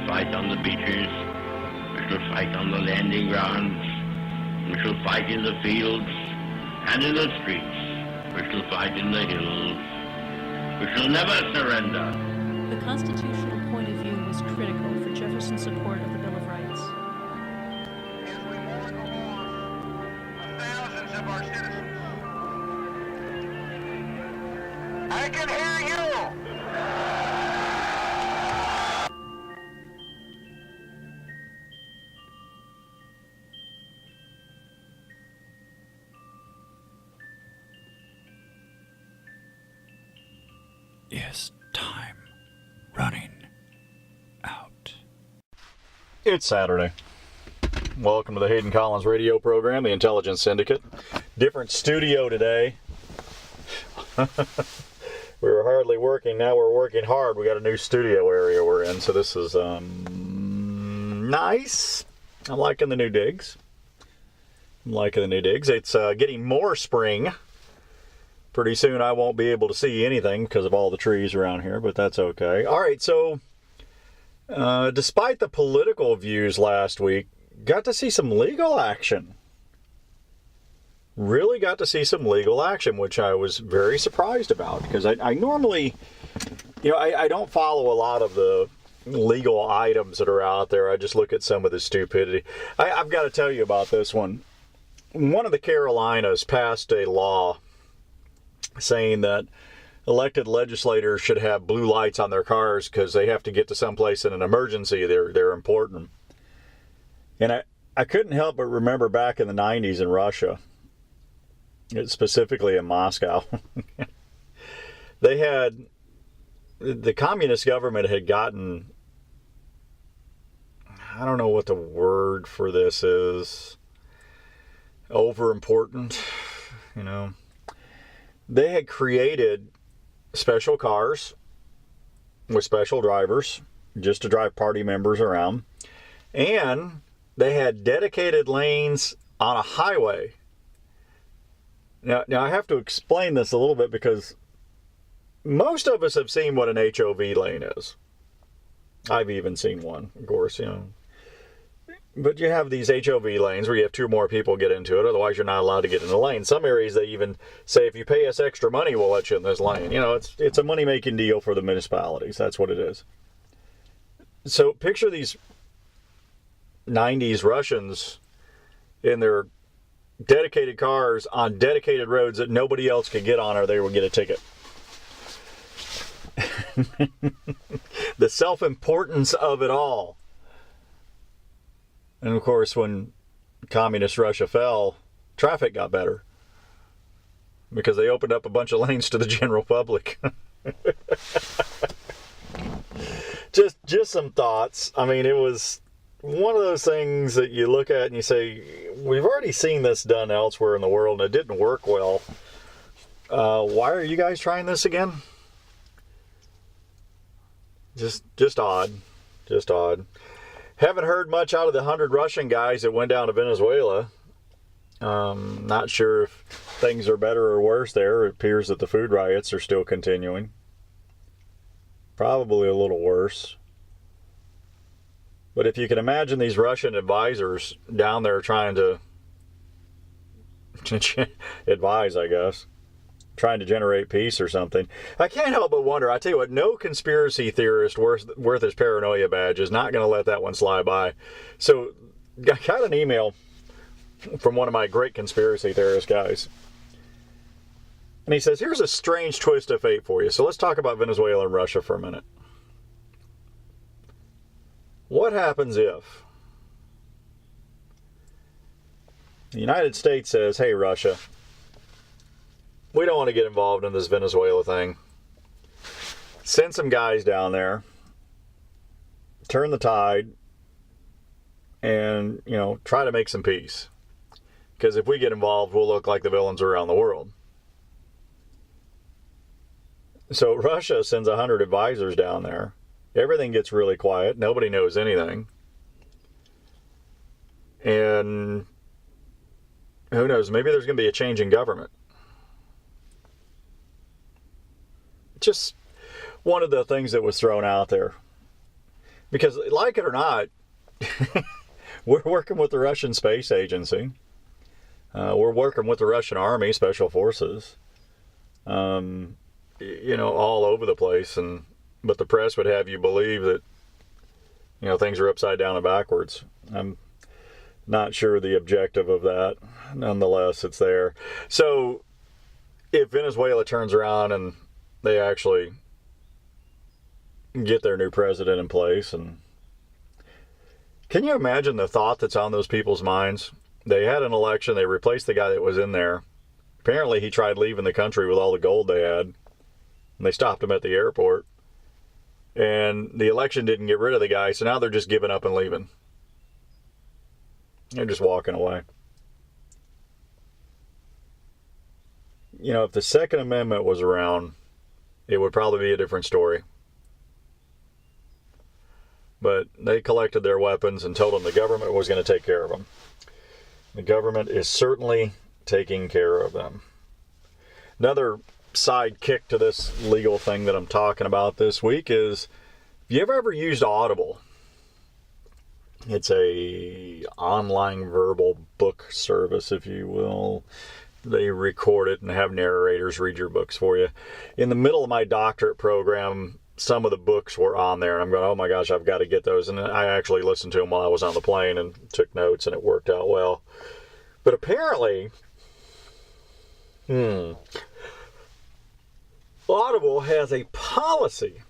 shall fight on the beaches. We shall fight on the landing grounds. We shall fight in the fields and in the streets. We shall fight in the hills. We shall never surrender. The constitutional point of view was critical for Jefferson's support of the Bill of Rights. As we mourn the loss of thousands of our citizens, I can hear you! Is time running out? It's Saturday. Welcome to the Hayden Collins radio program, the Intelligence Syndicate. Different studio today. We were hardly working, now we're working hard. We got a new studio area we're in, so this is nice. I'm liking the new digs. It's getting more spring. Pretty soon I won't be able to see anything because of all the trees around here, but that's okay. All right, so despite the political views last week, got to see some legal action. Really got to see some legal action, which I was very surprised about because I normally, I don't follow a lot of the legal items that are out there. I just look at some of the stupidity. I've got to tell you about this one. One of the Carolinas passed a law saying that elected legislators should have blue lights on their cars because they have to get to someplace in an emergency. They're important. And I couldn't help but remember back in the 90s in Russia, specifically in Moscow, the communist government had gotten, I don't know what the word for this is, overimportant, They had created special cars with special drivers just to drive party members around. And they had dedicated lanes on a highway. Now I have to explain this a little bit because most of us have seen what an HOV lane is. I've even seen one, of course, But you have these HOV lanes where you have two or more people get into it. Otherwise, you're not allowed to get in the lane. Some areas, they even say, if you pay us extra money, we'll let you in this lane. It's a money-making deal for the municipalities. That's what it is. So picture these 90s Russians in their dedicated cars on dedicated roads that nobody else could get on or they would get a ticket. The self-importance of it all. And of course, when communist Russia fell, traffic got better because they opened up a bunch of lanes to the general public. just some thoughts. I mean, it was one of those things that you look at and you say, we've already seen this done elsewhere in the world and it didn't work well. Why are you guys trying this again? Just odd. Just odd. Haven't heard much out of the 100 Russian guys that went down to Venezuela. Not sure if things are better or worse there. It appears that the food riots are still continuing. Probably a little worse. But if you can imagine these Russian advisors down there trying to advise, I guess, trying to generate peace or something. I can't help but wonder, I tell you what, no conspiracy theorist worth his paranoia badge is not going to let that one slide by. So I got an email from one of my great conspiracy theorist guys. And he says, here's a strange twist of fate for you. So let's talk about Venezuela and Russia for a minute. What happens if the United States says, hey, Russia, we don't want to get involved in this Venezuela thing. Send some guys down there, turn the tide, and, try to make some peace. Because if we get involved, we'll look like the villains around the world. So Russia sends 100 advisors down there. Everything gets really quiet. Nobody knows anything. And who knows, maybe there's going to be a change in government. Just one of the things that was thrown out there. Because, like it or not, we're working with the Russian Space Agency. We're working with the Russian Army, Special Forces. All over the place. But the press would have you believe that, things are upside down and backwards. I'm not sure the objective of that. Nonetheless, it's there. So, if Venezuela turns around and they actually get their new president in place, and can you imagine the thought that's on those people's minds? They had an election, they replaced the guy that was in there. Apparently he tried leaving the country with all the gold they had, and they stopped him at the airport. And the election didn't get rid of the guy, so now they're just giving up and leaving. They're just walking away. If the Second Amendment was around, it would probably be a different story. But they collected their weapons and told them the government was going to take care of them. The government is certainly taking care of them. Another side kick to this legal thing that I'm talking about this week is, have you ever used Audible? It's a online verbal book service, if you will. They record it and have narrators read your books for you. In the middle of my doctorate program, some of the books were on there, and I'm going, oh my gosh, I've got to get those. And I actually listened to them while I was on the plane and took notes, and it worked out well. But apparently, Audible has a policy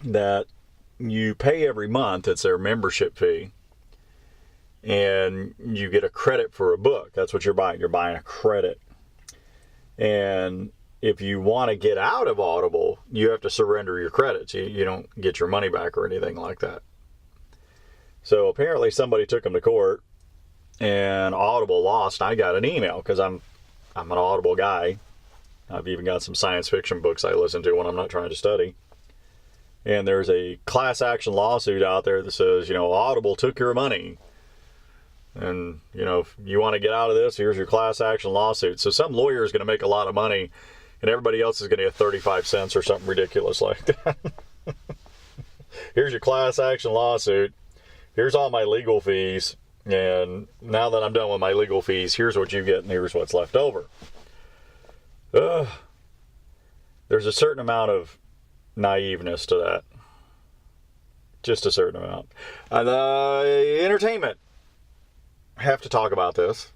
that you pay every month. It's their membership fee. And you get a credit for a book. That's what you're buying. You're buying a credit. And if you want to get out of Audible, you have to surrender your credits. You don't get your money back or anything like that. So apparently somebody took them to court, and Audible lost. I got an email because I'm an Audible guy. I've even got some science fiction books I listen to when I'm not trying to study. And there's a class action lawsuit out there that says, Audible took your money. And, if you want to get out of this, here's your class action lawsuit. So some lawyer is going to make a lot of money, and everybody else is going to get 35 cents or something ridiculous like that. Here's your class action lawsuit. Here's all my legal fees. And now that I'm done with my legal fees, here's what you get, and here's what's left over. There's a certain amount of naiveness to that. Just a certain amount. And entertainment. I have to talk about this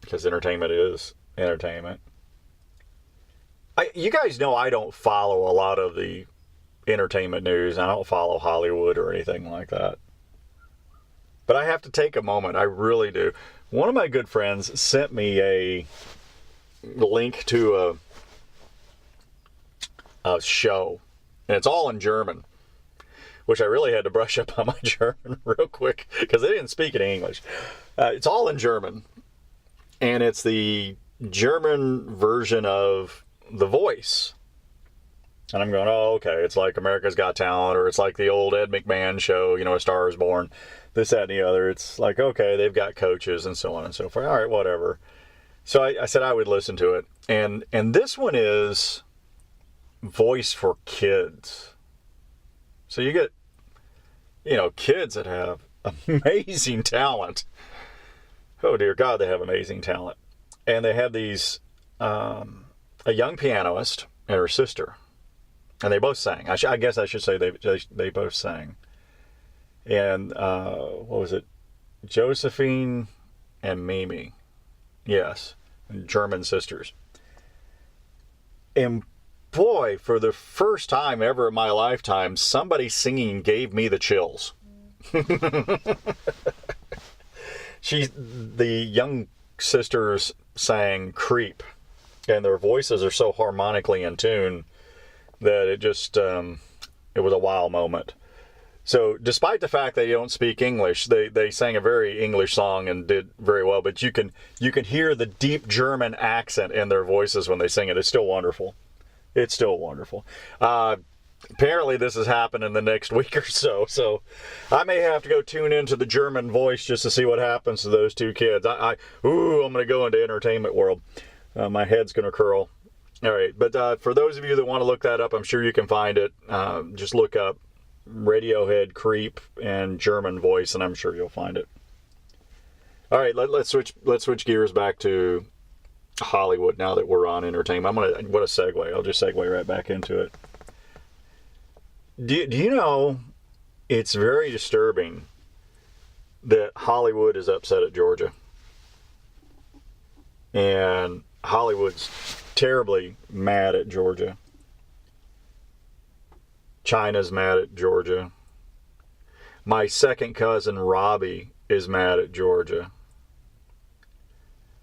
because entertainment is entertainment. You guys know I don't follow a lot of the entertainment news. I don't follow Hollywood or anything like that. But I have to take a moment. I really do. One of my good friends sent me a link to a show, and it's all in German, which I really had to brush up on my German real quick because they didn't speak in English. It's all in German, and it's the German version of The Voice. And I'm going, oh, okay, it's like America's Got Talent, or it's like the old Ed McMahon show, A Star is Born, this, that, and the other. It's like, okay, they've got coaches and so on and so forth. All right, whatever. So I said I would listen to it. And this one is voice for kids. So you get, kids that have amazing talent. Oh, dear God, they have amazing talent. And they have these, a young pianist and her sister. And they both sang. I guess I should say they both sang. And what was it? Josephine and Mimi. Yes. German sisters. And boy, for the first time ever in my lifetime, somebody singing gave me the chills. The young sisters sang Creep. And their voices are so harmonically in tune that it just, it was a wow moment. So despite the fact they don't speak English, they sang a very English song and did very well. But you can hear the deep German accent in their voices when they sing it. It's still wonderful. It's still wonderful. Apparently this has happened in the next week or so. So I may have to go tune into the German voice just to see what happens to those two kids. I'm going to go into entertainment world. My head's going to curl. All right, but for those of you that want to look that up, I'm sure you can find it. Just look up Radiohead creep and German voice, and I'm sure you'll find it. All right, let's switch gears back to Hollywood now that we're on entertainment. What a segue. I'll just segue right back into it. Do you know it's very disturbing that Hollywood is upset at Georgia? And Hollywood's terribly mad at Georgia. China's mad at Georgia. My second cousin Robbie is mad at Georgia.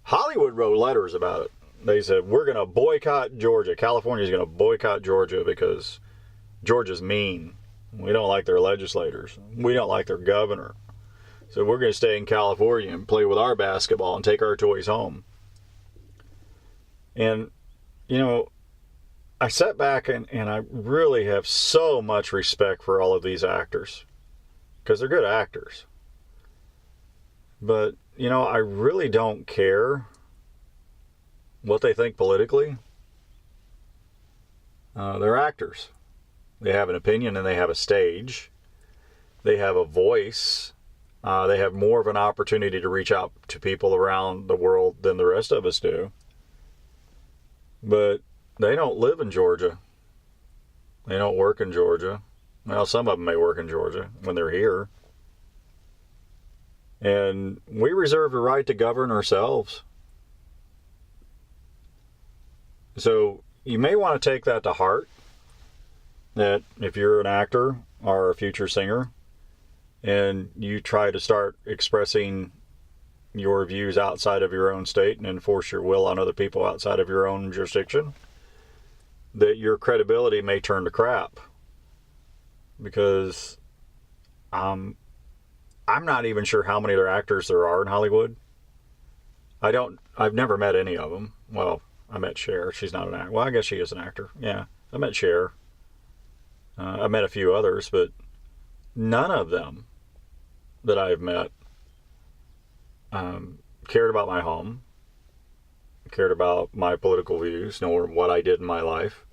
Hollywood wrote letters about it. They said, we're going to boycott Georgia. California's going to boycott Georgia because Georgia's mean. We don't like their legislators. We don't like their governor. So we're going to stay in California and play with our basketball and take our toys home. And, you know, I sat back and I really have so much respect for all of these actors because they're good actors. But, you know, I really don't care what they think politically. They're actors. They have an opinion and they have a stage. They have a voice. They have more of an opportunity to reach out to people around the world than the rest of us do. But they don't live in Georgia. They don't work in Georgia. Well, some of them may work in Georgia when they're here. And we reserve the right to govern ourselves. So you may want to take that to heart, that if you're an actor or a future singer and you try to start expressing your views outside of your own state and enforce your will on other people outside of your own jurisdiction, that your credibility may turn to crap. Because I'm not even sure how many other actors there are in Hollywood. I've never met any of them. Well, I met Cher. She's not an actor. Well, I guess she is an actor. Yeah, I met Cher. I met a few others, but none of them that I've met cared about my home, cared about my political views, nor what I did in my life.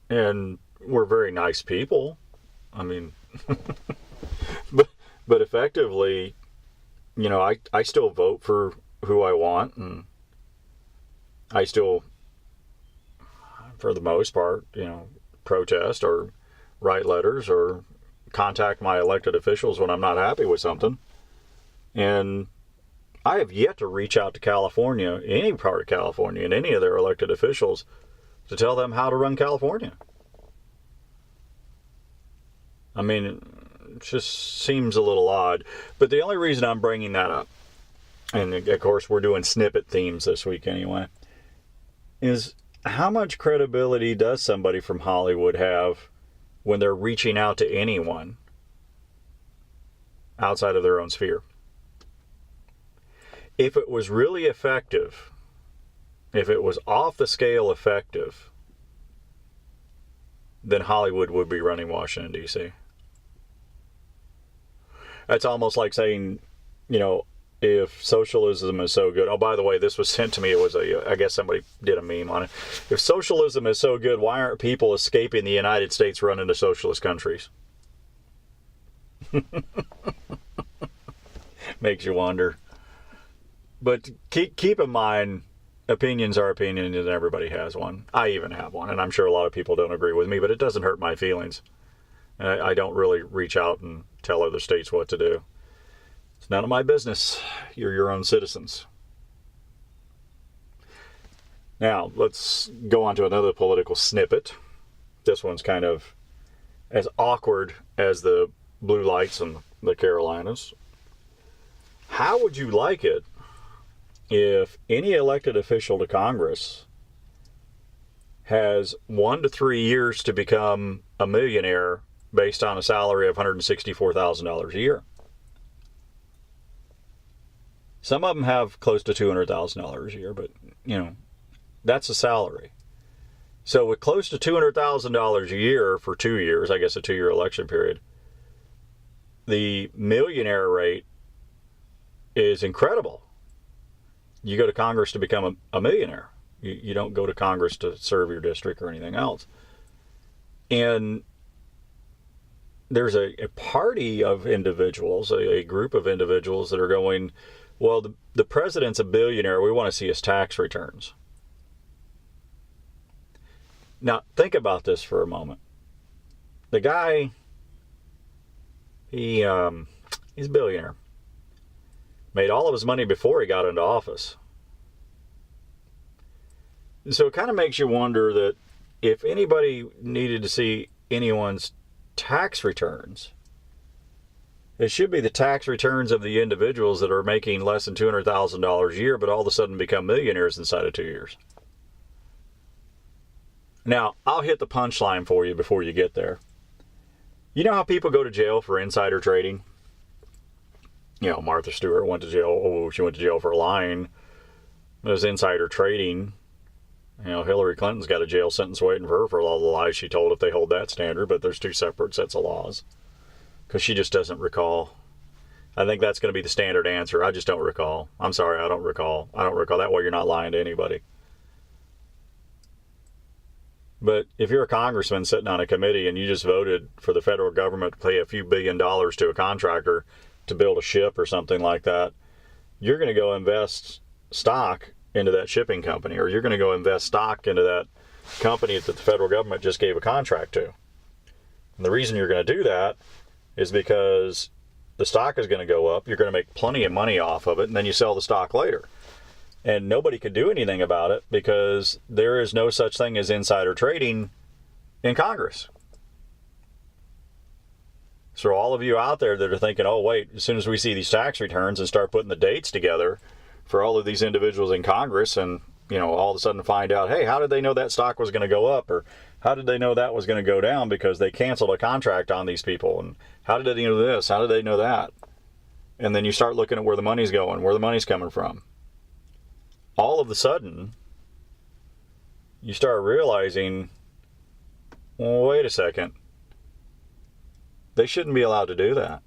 And we're very nice people. I mean, but effectively, you know, I still vote for who I want, and I still, for the most part, you know, protest or write letters or contact my elected officials when I'm not happy with something. And I have yet to reach out to California, any part of California, and any of their elected officials to tell them how to run California. I mean, it just seems a little odd. But the only reason I'm bringing that up, and of course we're doing snippet themes this week anyway, is how much credibility does somebody from Hollywood have when they're reaching out to anyone outside of their own sphere? If it was really effective, if it was off the scale effective, then Hollywood would be running Washington, D.C. That's almost like saying, you know, if socialism is so good. Oh, by the way, this was sent to me. It was I guess somebody did a meme on it. If socialism is so good, why aren't people escaping the United States running to socialist countries? Makes you wonder. But keep in mind, opinions are opinions, and everybody has one. I even have one, and I'm sure a lot of people don't agree with me, but it doesn't hurt my feelings. I don't really reach out and tell other states what to do. It's none of my business. You're your own citizens. Now, let's go on to another political snippet. This one's kind of as awkward as the blue lights in the Carolinas. How would you like it if any elected official to Congress has 1 to 3 years to become a millionaire based on a salary of $164,000 a year? Some of them have close to $200,000 a year, but, you know, that's a salary. So with close to $200,000 a year for 2 years, I guess a 2-year election period, the millionaire rate is incredible. You go to Congress to become a millionaire. You don't go to Congress to serve your district or anything else. And there's a party of individuals, a group of individuals that are going, well, the president's a billionaire. We want to see his tax returns. Now, think about this for a moment. The guy, he's a billionaire. Made all of his money before he got into office. So it kind of makes you wonder that if anybody needed to see anyone's tax returns, it should be the tax returns of the individuals that are making less than $200,000 a year, but all of a sudden become millionaires inside of 2 years. Now, I'll hit the punchline for you before you get there. You know how people go to jail for insider trading? You know, Martha Stewart went to jail. Oh, she went to jail for lying. It was insider trading. You know, Hillary Clinton's got a jail sentence waiting for her for all the lies she told if they hold that standard, but there's two separate sets of laws. Because she just doesn't recall. I think that's going to be the standard answer. I just don't recall. I'm sorry, I don't recall. I don't recall. That way you're not lying to anybody. But if you're a congressman sitting on a committee and you just voted for the federal government to pay a few $1 billion to a contractor to build a ship or something like that, you're going to go invest stock into that shipping company, or you're going to go invest stock into that company that the federal government just gave a contract to. And the reason you're going to do that is because the stock is going to go up, you're going to make plenty of money off of it, and then you sell the stock later. And nobody could do anything about it because there is no such thing as insider trading in Congress. So all of you out there that are thinking, oh, wait, as soon as we see these tax returns and start putting the dates together for all of these individuals in Congress and, you know, all of a sudden find out, hey, how did they know that stock was going to go up? Or how did they know that was going to go down because they canceled a contract on these people? And how did they know this? How did they know that? And then you start looking at where the money's going, where the money's coming from. All of a sudden, you start realizing, well, wait a second. They shouldn't be allowed to do that.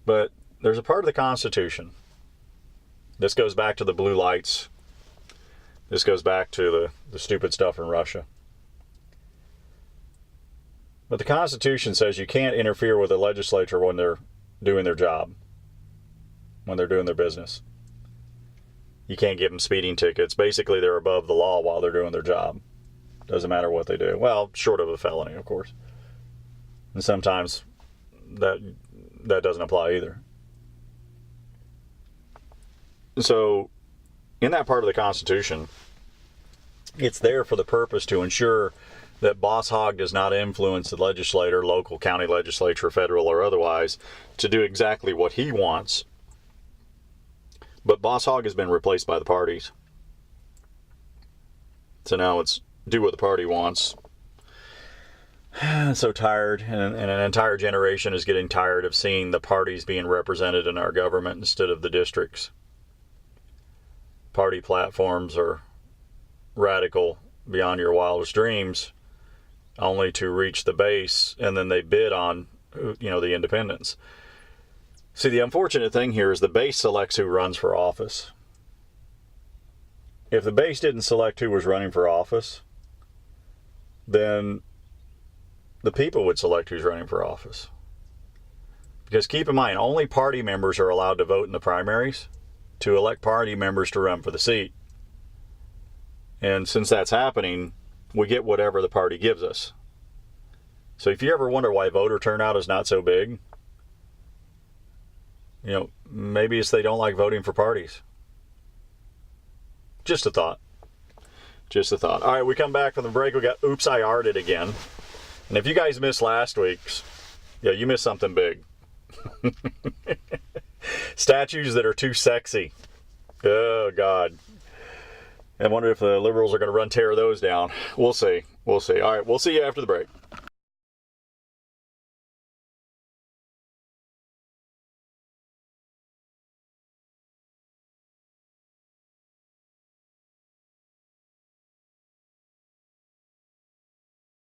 But there's a part of the Constitution. This goes back to the blue lights. This goes back to the stupid stuff in Russia. But the Constitution says you can't interfere with the legislature when they're doing their job, when they're doing their business. You can't give them speeding tickets. Basically, they're above the law while they're doing their job. Doesn't matter what they do. Well, short of a felony, of course. And sometimes that doesn't apply either. So, in that part of the Constitution, it's there for the purpose to ensure that Boss Hogg does not influence the legislator, local, county legislature, federal, or otherwise, to do exactly what he wants. But Boss Hogg has been replaced by the parties. So now it's do what the party wants. I'm so tired, and an entire generation is getting tired of seeing the parties being represented in our government instead of the districts. Party platforms are radical beyond your wildest dreams, only to reach the base, and then they bid on, the independents. See, the unfortunate thing here is the base selects who runs for office. If the base didn't select who was running for office, then the people would select who's running for office. Because keep in mind, only party members are allowed to vote in the primaries to elect party members to run for the seat. And since that's happening, we get whatever the party gives us. So if you ever wonder why voter turnout is not so big, maybe it's they don't like voting for parties. Just a thought. Just a thought. All right, we come back from the break. We got Oops, I Arted again. And if you guys missed last week's, you missed something big. Statues that are too sexy. Oh, God. I wonder if the liberals are going to tear those down. We'll see. We'll see. All right, we'll see you after the break.